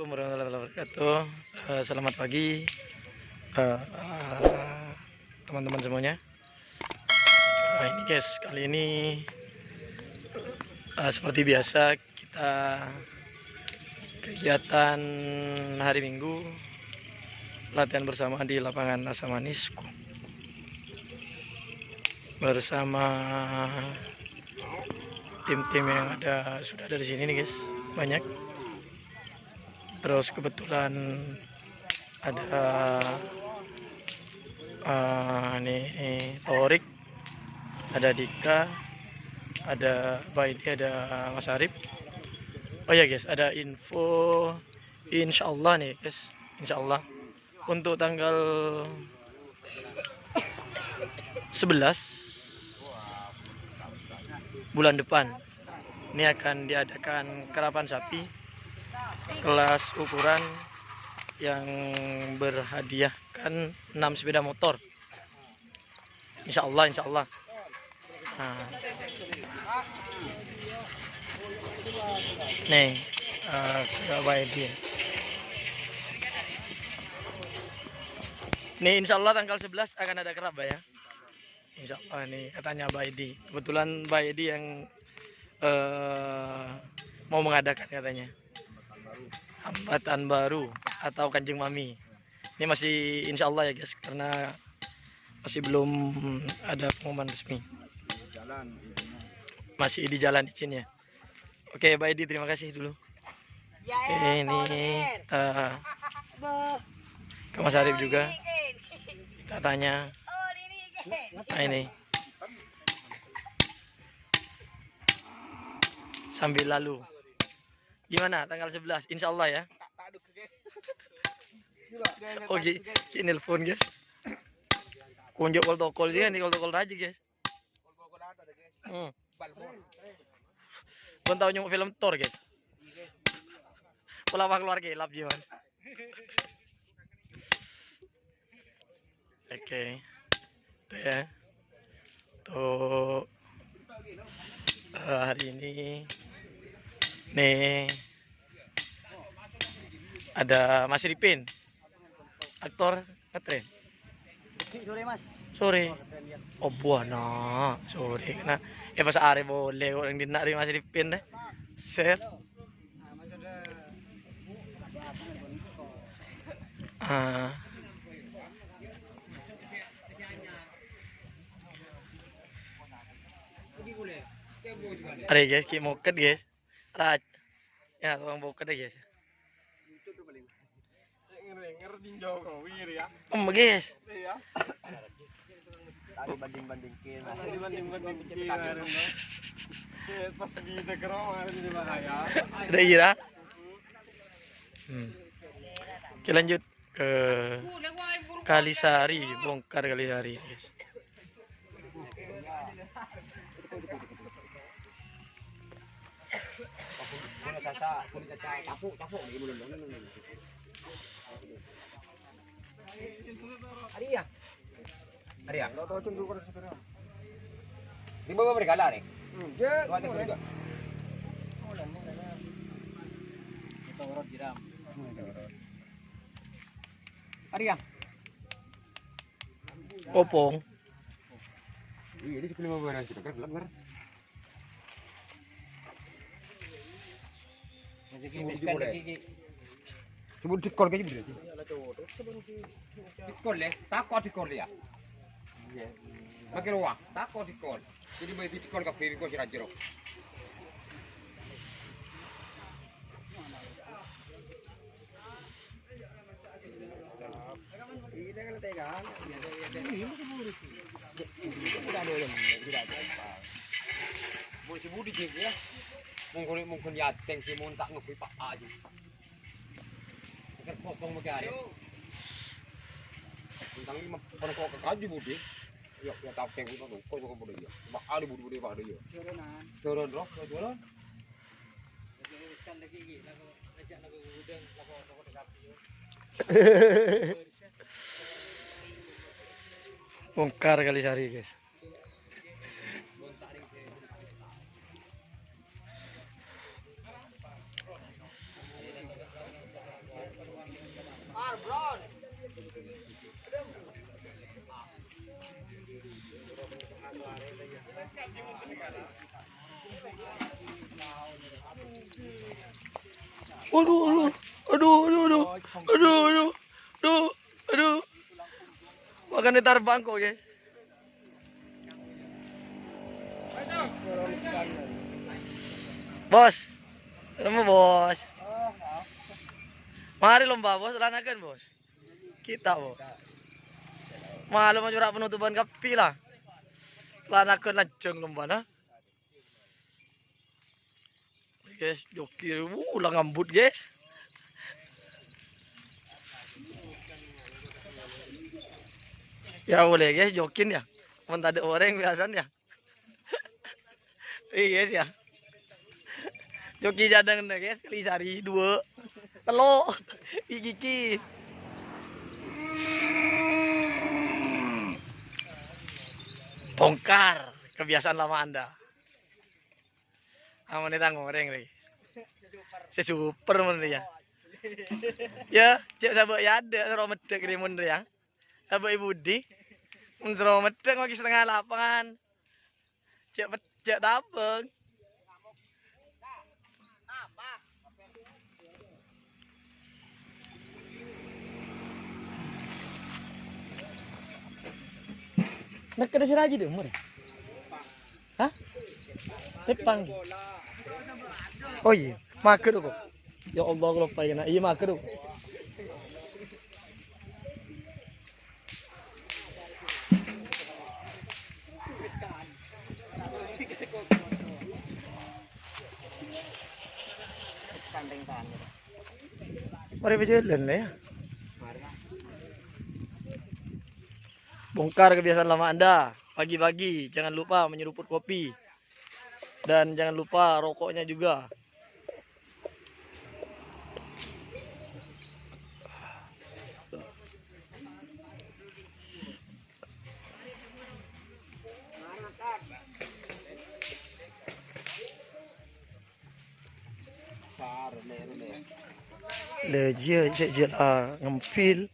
Assalamualaikum warahmatullahi wabarakatuh. Selamat pagi teman-teman semuanya. Ini guys, kali ini seperti biasa kita kegiatan hari Minggu latihan bersama di lapangan Asa Manis bersama tim-tim yang sudah ada di sini nih guys, banyak. Terus kebetulan ada nih Torik, ada Dika, ada Baidi, ada Mas Arif. Oh ya guys, ada info insyaallah nih guys, insyaallah untuk tanggal 11 bulan depan ini akan diadakan karapan sapi kelas ukuran yang berhadiahkan 6 sepeda motor, insyaallah. Nih nih insyaallah tanggal 11 akan ada keraba ya, insyaallah. Nih katanya Baidi, kebetulan Baidi yang mau mengadakan katanya hambatan baru atau Kanjeng Mami. Ini masih insyaallah ya guys, karena masih belum ada pengumuman resmi, masih di jalan izinnya. Oke Baidi, terima kasih dulu. Ini kita ke Mas Arif juga, kita tanya. Nah ini sambil lalu gimana tanggal 11 insyaallah ya. Oke, si nelpon guys, kunjuk protokol dia nih, protokol aja guys. Kon tahu nyung film Thor guys, pola keluar gelap jiwan. Oke, tuh ya, tuh hari ini nih ada Mas Ripin, aktor ngetren. Sore mas. Sore. Oh buana sore. Nah, ya pas are boleh orang dinak di Mas Ripin deh. Set. Ada guys, ki moket guys. Raj. Ya, tukang boket deh guys. Guys. Banding-bandingkin. Pas kita kerong harus di bahaya. Ada Ira. Oke, lanjut ke Kalisari, bongkar Kalisari guys. Ada. Di bawah bergala nih. Ada juga. Kita urut jiram. Ada. Opong. Iya, ini cuma 5 barang kita kan benar. Sebut dikol kayak gitu. Dikol le, takut dikol ya. Iya. Pakai ruang, takut dikol. Jadi begitu dikol ke piring kok jero. Mau sebut di ya. Mungkin ya teng si mun tak ngepui pak aja. Kan potong make are. Tentang ini pon kok kaji budi. Ya tak teng itu kok budi ya. Pak ada budi pak ada ya. Turun roh, turun. Kan lagi lagu ajak lagu udang lagu sapi. Bongkar Kalisari guys. Waduh, aduh, aduh, aduh, aduh, aduh, aduh, aduh, aduh. Makan di terbang kok, guys. Bos, ketemu bos. Mari lomba bos, lanakan bos. Kita bos. Malu mau jurak penutupan kapi lah. Lanakan lajeng lomba nah. Guys, joki, lah ngambut guys. Ya boleh guys, jokin ya. Mau ada orang biasanya. Iya guys ya. Joki jadang nih guys, kali sehari 2 telur gigi. Bongkar kebiasaan lama Anda. Aman kita ngoreng lagi. Super mun ya. Ya, cek sabak ya ada sero medek rimun ya. Sabak Ibu Di. Mun sero medek lagi setengah lapangan. Cek tabeng. Nak kada siraji deh umur. Hah? Tepang. Oh iya, maker kok. Ya Allah lupa ya. Iya maker kok. Mari berjalan ya. Bongkar kebiasaan lama Anda. Pagi-pagi jangan lupa menyeruput kopi. Dan jangan lupa rokoknya juga. Leje je ngempil.